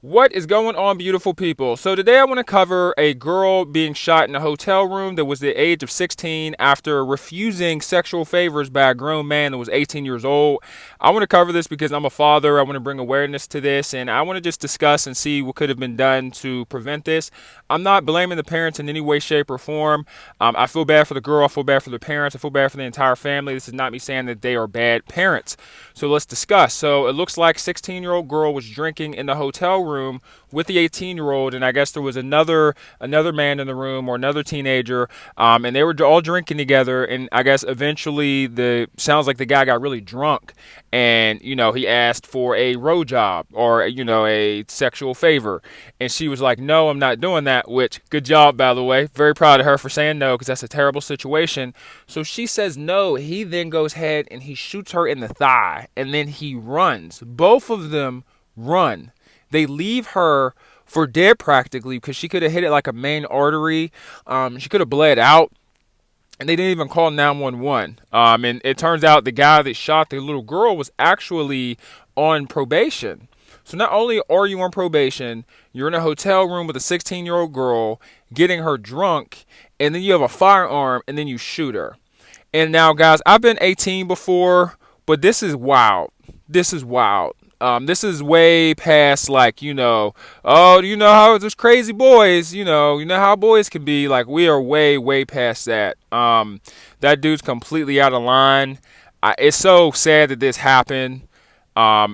What is going on, beautiful people? So today I want to cover a girl being shot in a hotel room that was the age of 16 after refusing sexual favors by a grown man that was 18 years old. I want to cover this because I'm a father. I want to bring awareness to this, and I want to just discuss and see what could have been done to prevent this. I'm not blaming the parents in any way, shape, or form. I feel bad for the girl. I feel bad for the parents. I feel bad for the entire family. This is not me saying that they are bad parents. So let's discuss. So it looks like 16-year-old girl was drinking in the hotel room with the 18-year-old, and I guess there was another man in the room or another teenager, and they were all drinking together. And I guess eventually the sounds like the guy got really drunk, and he asked for a road job or a sexual favor, and she was like, "No, I'm not doing that." Which, good job, by the way. Very proud of her for saying no, because that's a terrible situation. So she says no. He then goes ahead and he shoots her in the thigh, and then he runs. Both of them run. They leave her for dead practically because she could have hit it like a main artery. She could have bled out. And they didn't even call 911. And it turns out the guy that shot the little girl was actually on probation. So not only are you on probation, you're in a hotel room with a 16-year-old girl, getting her drunk, and then you have a firearm, and then you shoot her. And now, guys, I've been 18 before, but this is wild. This is wild. This is way past oh, you know how there's crazy boys, you know how boys can be. Like, we are way, way past that. That dude's completely out of line. It's so sad that this happened. I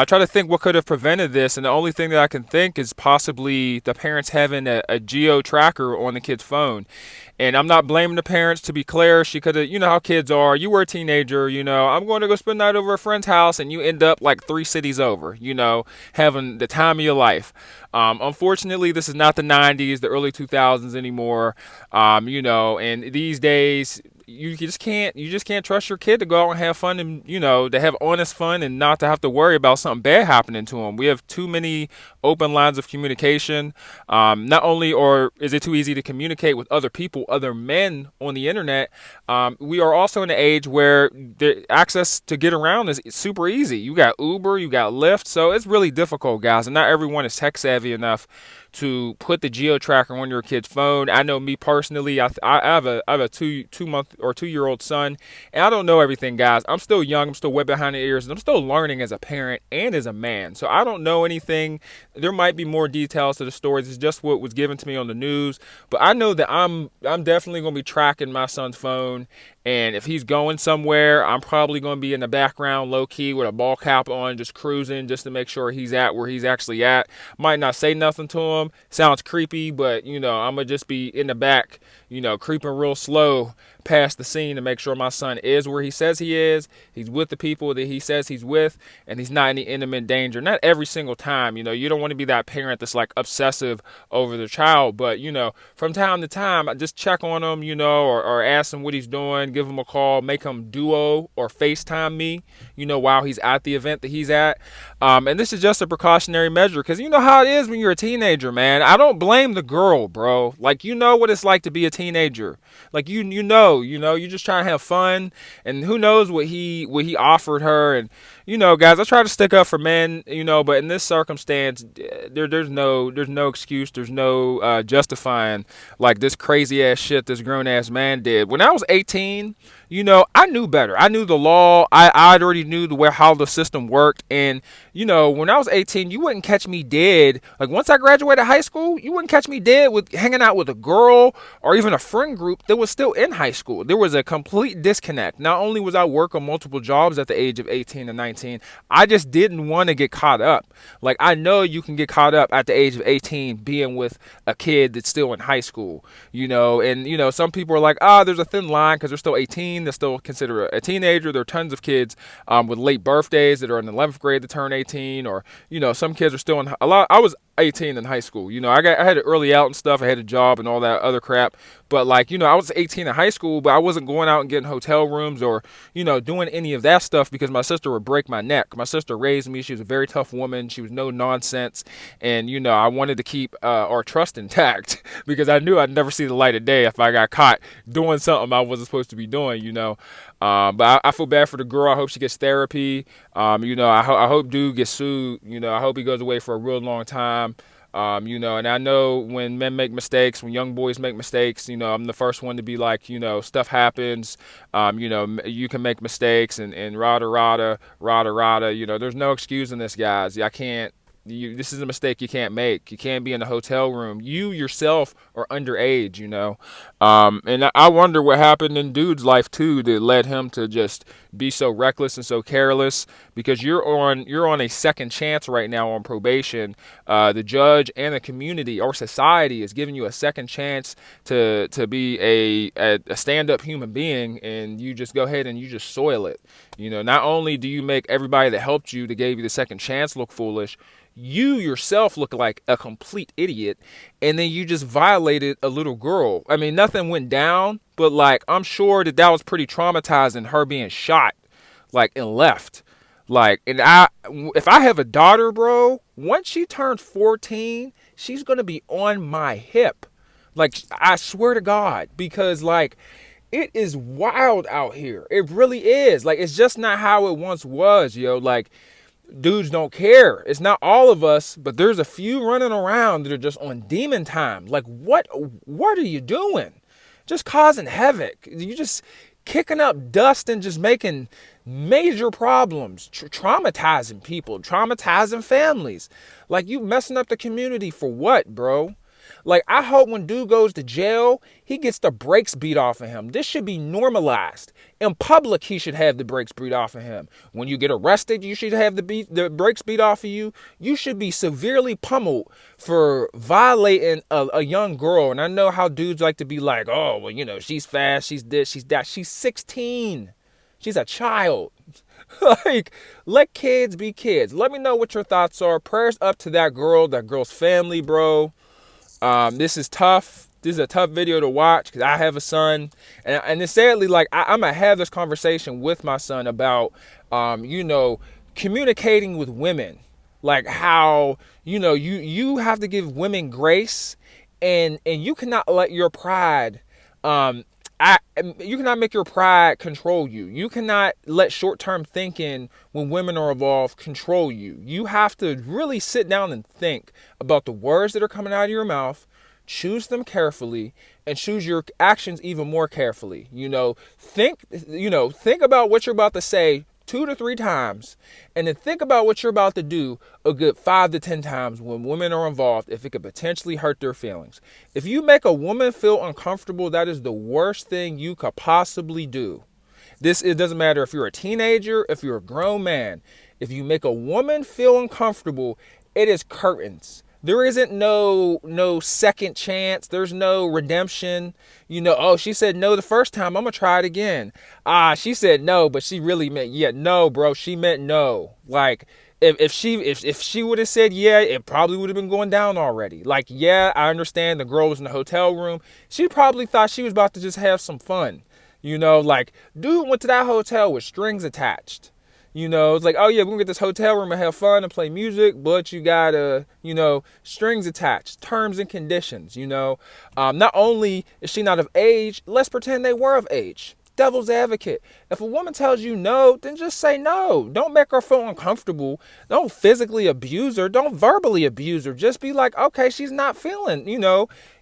try to think what could have prevented this, and the only thing that I can think is possibly the parents having a geo tracker on the kid's phone. And I'm not blaming the parents, to be clear. She could have, how kids are. You were a teenager, I'm going to go spend the night over a friend's house, and you end up like 3 cities over, having the time of your life. Unfortunately, this is not the 90s, the early 2000s anymore. And these days, you just can't trust your kid to go out and have fun, and to have honest fun, and not to have to worry about something bad happening to them. We have too many open lines of communication. Not only or is it too easy to communicate with other people, other men on the internet, we are also in an age where the access to get around is super easy. You got Uber, you got Lyft, so it's really difficult, guys, and not everyone is tech savvy enough to put the geo tracker on your kid's phone. I know me personally, I have a 2-year-old son, and I don't know everything, guys. I'm still young, I'm still wet behind the ears, and I'm still learning as a parent and as a man. So I don't know anything. There might be more details to the stories. It's just what was given to me on the news. But I know that I'm definitely going to be tracking my son's phone. And if he's going somewhere, I'm probably going to be in the background, low key, with a ball cap on, just cruising, just to make sure he's at where he's actually at. Might not say nothing to him. Sounds creepy, but I'm gonna just be in the back, creeping real slow past the scene to make sure my son is where he says he is. He's with the people that he says he's with, and he's not in any imminent danger. Not every single time, you don't want to be that parent that's like obsessive over their child, but from time to time, I just check on him, or ask him what he's doing, give him a call, make him duo or FaceTime me, while he's at the event that he's at. And this is just a precautionary measure, because you know how it is when you're a teenager, man. I don't blame the girl, bro. Like, what it's like to be a teenager. Like, you're just trying to have fun, and who knows what he offered her. And guys, I try to stick up for men, but in this circumstance, there's no excuse, there's no justifying like this crazy ass shit this grown ass man did. When I was 18, I knew better. I knew the law. I already knew how the system worked. And, when I was 18, you wouldn't catch me dead. Like, once I graduated high school, you wouldn't catch me dead with hanging out with a girl or even a friend group that was still in high school. There was a complete disconnect. Not only was I working multiple jobs at the age of 18 and 19, I just didn't want to get caught up. Like, I know you can get caught up at the age of 18 being with a kid that's still in high school, and, some people are like, there's a thin line because they're still 18. They're still considered a teenager. There are tons of kids with late birthdays that are in the 11th grade to turn 18, or, some kids are still in a lot. I was 18 in high school. I had it early out and stuff. I had a job and all that other crap. But I was 18 in high school, but I wasn't going out and getting hotel rooms or, doing any of that stuff because my sister would break my neck. My sister raised me. She was a very tough woman. She was no nonsense. And, I wanted to keep our trust intact because I knew I'd never see the light of day if I got caught doing something I wasn't supposed to be doing, But I feel bad for the girl. I hope she gets therapy. I hope dude gets sued. I hope he goes away for a real long time. And I know when men make mistakes, when young boys make mistakes, I'm the first one to be like, stuff happens. You can make mistakes and rada rada rada rada. There's no excusing this, guys. I can't. This is a mistake you can't make. You can't be in a hotel room. You yourself are underage, and I wonder what happened in dude's life too that led him to just be so reckless and so careless. Because you're on a second chance right now on probation. The judge and the community or society is giving you a second chance to be a stand up human being, and you just go ahead and you just soil it. Not only do you make everybody that helped you, that gave you the second chance, look foolish, you yourself look like a complete idiot, and then you just violated a little girl. I mean, nothing went down, but like I'm sure that was pretty traumatizing, her being shot, like, and left. Like, and if I have a daughter, bro, once she turns 14, she's gonna be on my hip. Like, I swear to God, because like it is wild out here. It really is. Like, it's just not how it once was, yo. Like, dudes don't care. It's not all of us, but there's a few running around that are just on demon time. Like, what are you doing? Just causing havoc. You just kicking up dust and just making major problems, traumatizing people, traumatizing families. Like, you messing up the community for what, bro? Like, I hope when dude goes to jail, he gets the brakes beat off of him. This should be normalized. In public, he should have the brakes beat off of him. When you get arrested, you should have the brakes beat off of you. You should be severely pummeled for violating a young girl. And I know how dudes like to be like, oh, well, she's fast, she's this, she's that. She's 16. She's a child. Like, let kids be kids. Let me know what your thoughts are. Prayers up to that girl's family, bro. This is tough. This is a tough video to watch because I have a son, and it's sadly, like, I'm gonna have this conversation with my son about, communicating with women, like how, you have to give women grace, and you cannot let your pride, you cannot make your pride control you. You cannot let short-term thinking when women are involved control you. You have to really sit down and think about the words that are coming out of your mouth, choose them carefully, and choose your actions even more carefully. Think about what you're about to say 2 to 3 times, and then think about what you're about to do a good 5 to 10 times when women are involved, if it could potentially hurt their feelings. If you make a woman feel uncomfortable, that is the worst thing you could possibly do. It doesn't matter if you're a teenager, if you're a grown man. If you make a woman feel uncomfortable, it is curtains. There isn't no second chance. There's no redemption. Oh, she said no the first time, I'm going to try it again. She said no, but she really meant, yeah, no, bro. She meant no. Like, if she would have said yeah, it probably would have been going down already. Like, yeah, I understand the girl was in the hotel room. She probably thought she was about to just have some fun. Like, dude went to that hotel with strings attached. It's like, oh yeah, we're gonna get this hotel room and have fun and play music, but you got strings attached, terms and conditions. Not only is she not of age, let's pretend they were of age. Devil's advocate. If a woman tells you no, then just say no. Don't make her feel uncomfortable. Don't physically abuse her. Don't verbally abuse her. Just be like, okay, she's not feeling,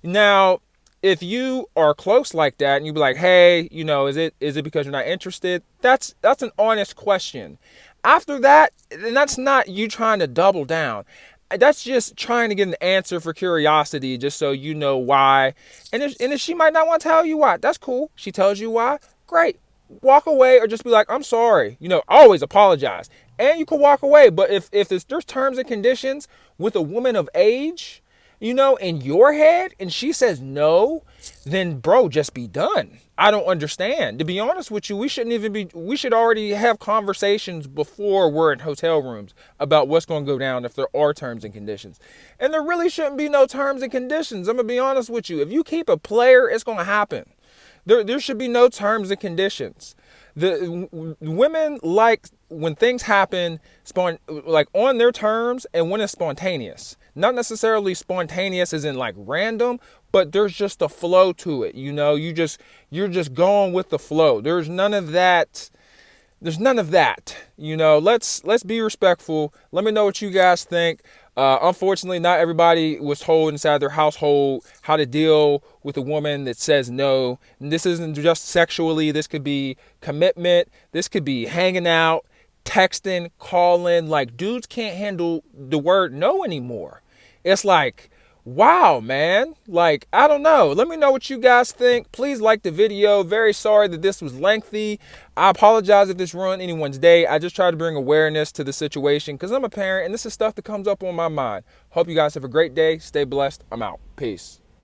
Now, if you are close like that and you be like, hey, is it because you're not interested? That's an honest question. After that, then that's not you trying to double down. That's just trying to get an answer for curiosity, just so you know why. And if she might not want to tell you why, that's cool. She tells you why, great. Walk away or just be like, I'm sorry. Always apologize. And you can walk away. But if there's terms and conditions with a woman of age, in your head, and she says no, then bro, just be done. I don't understand. To be honest with you, we should already have conversations before we're in hotel rooms about what's going to go down if there are terms and conditions. And there really shouldn't be no terms and conditions. I'm going to be honest with you. If you keep a player, it's going to happen. There should be no terms and conditions. The women like when things happen like on their terms and when it's spontaneous. not necessarily spontaneous as in like random, but there's just a flow to it. You're just going with the flow. There's none of that. Let's be respectful. Let me know what you guys think. Unfortunately, not everybody was told inside their household how to deal with a woman that says no. And this isn't just sexually. This could be commitment. This could be hanging out, texting, calling. Like, dudes can't handle the word no anymore. It's like, wow, man. Like, I don't know. Let me know what you guys think. Please like the video. Very sorry that this was lengthy. I apologize if this ruined anyone's day. I just try to bring awareness to the situation because I'm a parent and this is stuff that comes up on my mind. Hope you guys have a great day. Stay blessed. I'm out. Peace.